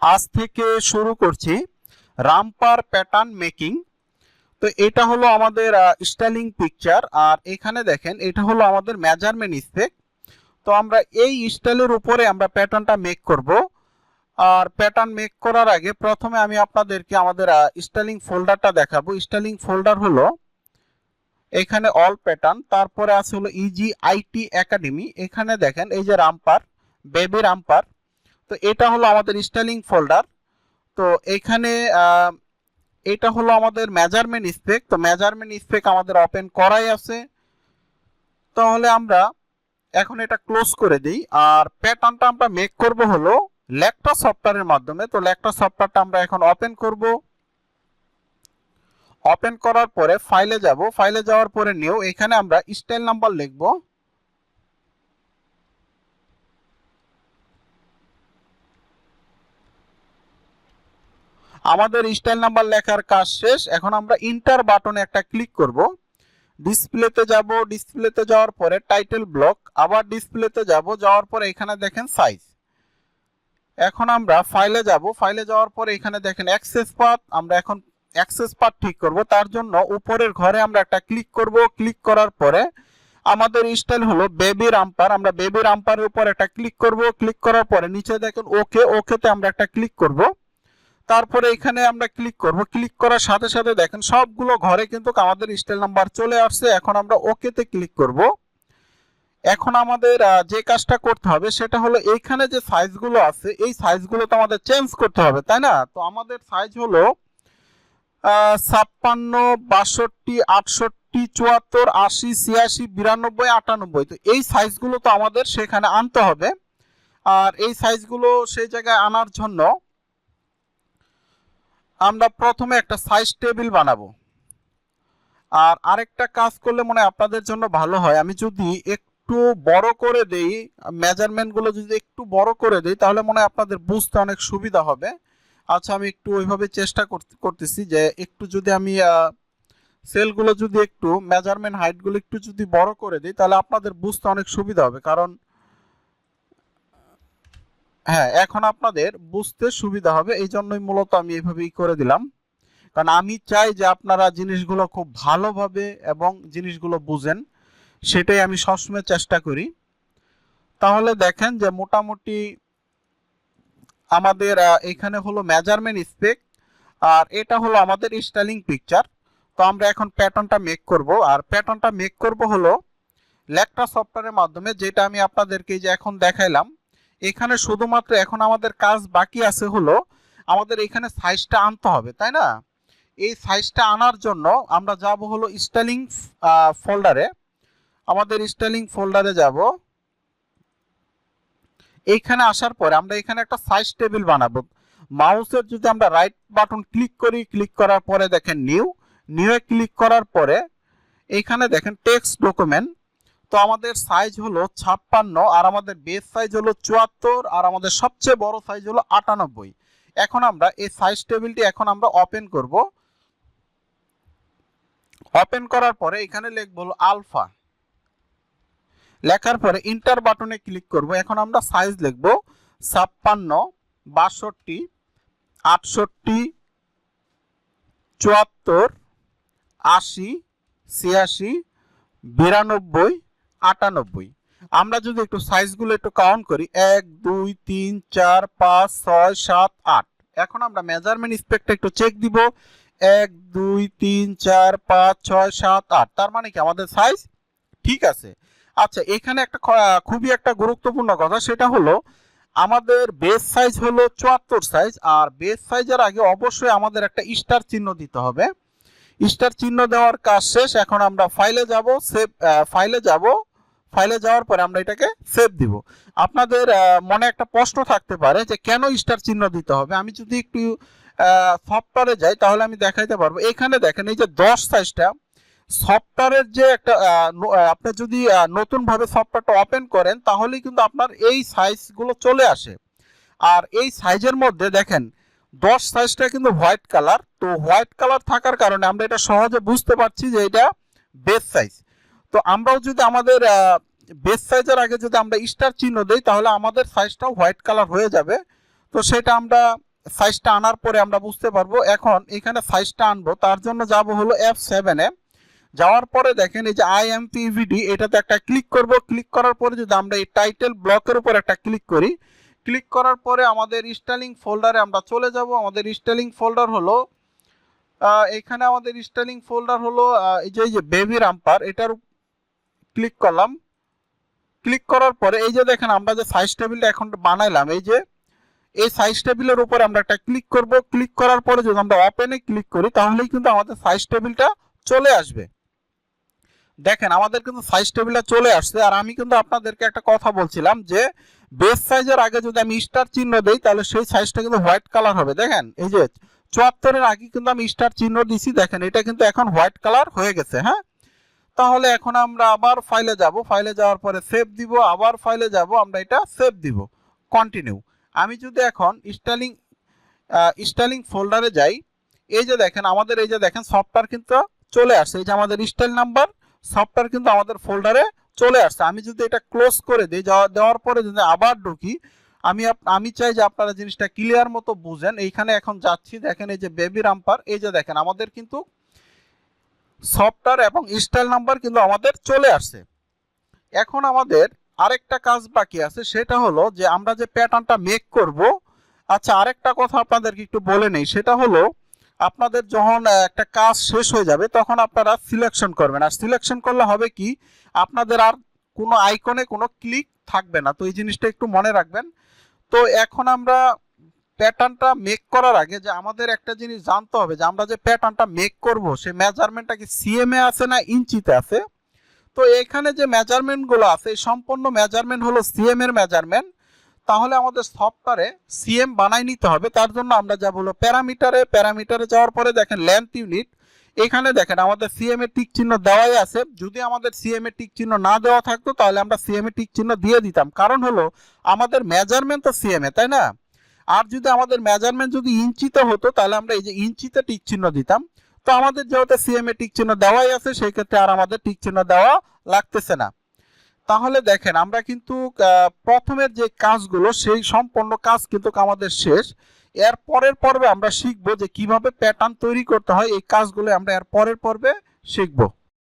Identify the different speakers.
Speaker 1: আজ থেকে শুরু করছি রামপার প্যাটার্ন মেকিং। তো এটা হলো আমাদের স্টাইলিং পিকচার, আর এখানে দেখেন এটা হলো আমাদের মেজারমেন্ট স্পেক। তো আমরা এই স্টাইলের উপরে আমরা প্যাটার্নটা মেক করব। আর প্যাটার্ন মেক করার আগে প্রথমে আমি আপনাদেরকে আমাদের স্টাইলিং ফোল্ডারটা দেখাবো। স্টাইলিং ফোল্ডার হলো এখানে অল প্যাটার্ন, তারপরে আছে হলো ইজি আইটি একাডেমি। এখানে দেখেন এই যে রামপার, বেবি রামপার। তো এটা হলো আমাদের স্টাইলিং ফোল্ডার। তো এখানে এটা হলো আমাদের মেজারমেন্ট স্পেক। তো মেজারমেন্ট স্পেক আমাদের ওপেন করাই আছে, তাহলে আমরা এখন এটা ক্লোজ করে দিই। আর প্যাটার্নটা আমরা মেক করব হলো লেক্ট্রা সফটওয়্যারের মাধ্যমে। তো লেক্ট্রা সফটওয়্যারটা আমরা এখন ওপেন করব। ওপেন করার পরে ফাইলে যাব, ফাইলে যাওয়ার পরে নিউ, এখানে আমরা স্টাইল নাম্বার লিখব। আমাদের স্টাইল নাম্বার লেখার কাজ শেষ। এখন আমরা ইন্টার বাটনে একটা ক্লিক করব। ডিসপ্লেতে যাব, ডিসপ্লেতে যাওয়ার পরে টাইটেল ব্লক, আবার ডিসপ্লেতে যাব, যাওয়ার পরে এখানে দেখেন সাইজ। এখন আমরা ফাইলে যাব, ফাইলে যাওয়ার পরে এখানে দেখেন অ্যাক্সেস পাথ। আমরা এখন অ্যাক্সেস পাথ ঠিক করব, তার জন্য উপরের ঘরে আমরা একটা ক্লিক করব। ক্লিক করার পরে আমাদের স্টাইল হলো বেবি রামপার, আমরা বেবি রামপারের উপর একটা ক্লিক করব। ক্লিক করার পরে নিচে দেখেন ওকে, ওকেতে আমরা একটা ক্লিক করব। তারপরে এখানে আমরা ক্লিক করব। ক্লিক করার সাথে সাথে দেখেন সবগুলো ঘরে কিন্তু আমাদের স্টাইল নাম্বার চলে আসছে। এখন আমরা ওকেতে ক্লিক করব। এখন আমাদের যে কাজটা করতে হবে সেটা হলো এইখানে যে সাইজগুলো আছে এই সাইজগুলো তো আমাদের চেঞ্জ করতে হবে, তাই না? তো আমাদের সাইজ হলো 56, 62, 68, 74, 80, 86, 92, 98। তো এই সাইজগুলো তো আমাদের সেখানে আনতে হবে। আর এই সাইজগুলো সেই জায়গায় আনার জন্য আমরা প্রথমে একটা সাইজ টেবিল বানাবো। আর আরেকটা কাজ করলে মনে হয় আপনাদের জন্য ভালো হয়, আমি যদি একটু বড় করে দেই, মেজারমেন্টগুলো যদি একটু বড় করে দেই তাহলে মনে হয় আপনাদের বুঝতে অনেক সুবিধা হবে। আচ্ছা, আমি একটু ওইভাবে চেষ্টা করতেছি যে একটু যদি আমি সেলগুলো যদি একটু মেজারমেন্ট হাইটগুলো একটু যদি বড় করে দিই তাহলে আপনাদের বুঝতে অনেক সুবিধা হবে। কারণ হ্যাঁ, এখন আপনাদের বুঝতে সুবিধা হবে, এই জন্যই মূলত আমি এইভাবেই করে দিলাম। কারণ আমি চাই যে আপনারা জিনিসগুলো খুব ভালোভাবে এবং জিনিসগুলো বুঝেন, সেটাই আমি সবসময় চেষ্টা করি। তাহলে দেখেন যে মোটামুটি আমাদের এখানে হলো মেজারমেন্ট স্পেক, আর এটা হলো আমাদের স্টাইলিং পিকচার। তো আমরা এখন প্যাটার্নটা মেক করব, আর প্যাটার্নটা মেক করব হলো লেক্ট্রা সফটওয়্যারের মাধ্যমে, যেটা আমি আপনাদেরকে যে এখন দেখাইলাম। এখানে শুধুমাত্র এখন আমাদের কাজ বাকি আছে হলো আমাদের এখানে সাইজটা আনতে হবে, তাই না? এই সাইজটা আনার জন্য আমরা যাব হলো স্টাইলিং ফোল্ডারে। আমাদের স্টাইলিং ফোল্ডারে যাব। এইখানে আসার পরে আমরা এখানে একটা সাইজ টেবিল বানাবো। মাউসের যদি আমরা রাইট বাটন ক্লিক করি, ক্লিক করার পরে দেখেন নিউ, নিউয়ে ক্লিক করার পরে এইখানে দেখেন টেক্সট ডকুমেন্ট। তো আমাদের সাইজ হলো 56, আর আমাদের বেস সাইজ হলো 74, আর আমাদের সবচেয়ে বড় সাইজ হলো 98। এখন আমরা এই সাইজ টেবিলটি এখন আমরা ওপেন করব। ওপেন করার পরে এখানে লিখব আলফা। লেখার পরে ইন্টার বাটনে ক্লিক করব। এখন আমরা সাইজ লিখব 56, 62, 68, 74, 80, 86, 92, 98। আমরা যদি একটু সাইজগুলো একটু কাউন্ট করি, 1, 2, 3, 4, 5, 6, 7, 8। এখন আমরা মেজারমেন্ট স্পেকটা একটু চেক দিব। 1, 2, 3, 4, 5, 6, 7, 8। তার মানে কি আমাদের সাইজ ঠিক আছে। আচ্ছা, এখানে একটা খুবই একটা গুরুত্বপূর্ণ কথা, সেটা হলো আমাদের বেস সাইজ হলো 74 সাইজ, আর বেস সাইজের আগে অবশ্যই আমাদের একটা স্টার চিহ্ন দিতে হবে। স্টার চিহ্ন দেওয়ার কাজ শেষ। এখন আমরা ফাইলে যাব, সেভ ফাইলে যাব। ফাইলে যাওয়ার পরে আমরা এটাকে সেভ দিব। আপনাদের মনে একটা প্রশ্ন থাকতে পারে যে কেন স্টার চিহ্ন দিতে হবে। আমি যদি একটু সফটওয়্যারে যাই তাহলে আমি দেখাইতে পারবো। এখানে দেখেন এই যে 10 সাইজটা, সফটওয়্যারের যে একটা আপনি যদি নতুনভাবে সফটওয়্যারটা ওপেন করেন তাহলেই কিন্তু আপনার এই সাইজগুলো চলে আসে। আর এই সাইজের মধ্যে দেখেন 10 সাইজটা কিন্তু হোয়াইট কালার। তো হোয়াইট কালার থাকার কারণে আমরা এটা সহজে বুঝতে পারছি যে এটা বেস সাইজ। তো আমরাও যদি আমাদের বেস সাইজের আগে যদি আমরা স্টার চিহ্ন দেই তাহলে আমাদের সাইজটাও হোয়াইট কালার হয়ে যাবে। তো সেটা আমরা সাইজটা আনার পরে আমরা বুঝতে পারবো। এখন এখানে সাইজটা আনবো, তার জন্য যাব হলো F7 এ। যাওয়ার পরে দেখেন এই যে IMPVD, এটাতে একটা ক্লিক করব। ক্লিক করার পরে যদি আমরা এই টাইটেল ব্লকের উপর একটা ক্লিক করি, ক্লিক করার পরে আমাদের স্টাইলিং ফোল্ডারে আমরা চলে যাব। আমাদের স্টাইলিং ফোল্ডার হলো এখানে আমাদের স্টাইলিং ফোল্ডার হলো এই যে বেবি রাম্পার, এটার ক্লিক করলাম। ক্লিক করার পরে এই যে দেখেন আমরা যে সাইজ টেবিলটা এখন বানাইলাম, এই সাইজ টেবিলের উপরে আমরা একটা ক্লিক করব। ক্লিক করার পরে যদি আমরা ওপেনে ক্লিক করি তাহলেই কিন্তু আমাদের সাইজ টেবিলটা চলে আসবে। দেখেন আমাদের কিন্তু সাইজ টেবিলটা চলে আসছে। আর আমি কিন্তু আপনাদেরকে একটা কথা বলছিলাম যে বেস সাইজের আগে যদি আমি স্টার চিহ্ন দেই তাহলে সেই সাইজটা কিন্তু হোয়াইট কালার হবে। দেখেন এই যে 74 এর আগে কিন্তু আমি স্টার চিহ্ন দিছি, দেখেন এটা কিন্তু এখন হোয়াইট কালার হয়ে গেছে। হ্যাঁ, তাহলে এখন আমরা আবার ফাইলে যাব। ফাইলে যাওয়ার পরে সেভ দিব, আবার ফাইলে যাব, আমরা এটা সেভ দিব, কন্টিনিউ। আমি যদি এখন স্টাইলিং ফোল্ডারে যাই, এই যে দেখেন আমাদের এই যে দেখেন সফটওয়্যার কিন্তু চলে আসছে। এই যে আমাদের স্টাইল নাম্বার সফটওয়্যার কিন্তু আমাদের ফোল্ডারে চলে আসছে। আমি যদি এটা ক্লোজ করে দিই, দেওয়ার পরে যদি আবার ঢুকি, আমি চাই যে আপনারা জিনিসটা ক্লিয়ার মতো বুঝেন। এইখানে এখন যাচ্ছি, দেখেন এই যে বেবি রাম্পার, এই যে দেখেন আমাদের কিন্তু সফটওয়্যার এবং স্টাইল নাম্বার কিন্তু আমাদের চলে আসছে। এখন আমাদের আরেকটা কাজ বাকি আছে, সেটা হলো যে আমরা যে প্যাটার্নটা মেক করব। আচ্ছা, আরেকটা কথা আপনাদেরকে একটু বলে নেই, সেটা হলো আপনাদের যখন একটা কাজ শেষ হয়ে যাবে তখন আপনারা সিলেকশন করবেন। আর সিলেকশন করলে হবে কি, আপনাদের আর কোনো আইকনে কোনো ক্লিক থাকবে না। তো এই জিনিসটা একটু মনে রাখবেন। তো এখন আমরা প্যাটার্নটা মেক করার আগে যে আমাদের একটা জিনিস জানতে হবে যে আমরা যে প্যাটার্নটা মেক করব সেই মেজারমেন্টটা কি সিএম এ আছে না ইঞ্চিতে আছে। তো এখানে যে মেজারমেন্টগুলো আছে সম্পূর্ণ মেজারমেন্ট হলো সিএম এর মেজারমেন্ট। তাহলে আমাদের সফটওয়্যারে সিএম বানাই নিতে হবে। তার জন্য আমরা যাব হলো প্যারামিটারে যাওয়ার পরে দেখেন লেন্থ ইউনিট, এখানে দেখেন আমাদের সিএম এর টিক চিহ্ন দেওয়াই আছে। যদি আমাদের সিএম এর টিক চিহ্ন না দেওয়া থাকতো তাহলে আমরা সিএম এর টিক চিহ্ন দিয়ে দিতাম, কারণ হলো আমাদের মেজারমেন্ট তো সিএম এ, তাই না? আর যদি আমাদের মেজারমেন্ট যদি ইঞ্চিতে হতো তাহলে আমরা এই যে ইঞ্চিতে টিক চিহ্ন দিতাম। তো আমাদের যেহেতু সিএম এ টিক চিহ্ন দেওয়াই আছে, সেই ক্ষেত্রে আর আমাদের টিক চিহ্ন দেওয়া লাগতেছে না। তাহলে দেখেন আমরা কিন্তু প্রথমের যে কাজগুলো সেই সম্পূর্ণ কাজ কিন্তু আমাদের শেষ। এর পরের পর্বে আমরা শিখবো যে কিভাবে প্যাটার্ন তৈরি করতে হয়। এই কাজগুলো আমরা এর পরের পর্বে শিখবো।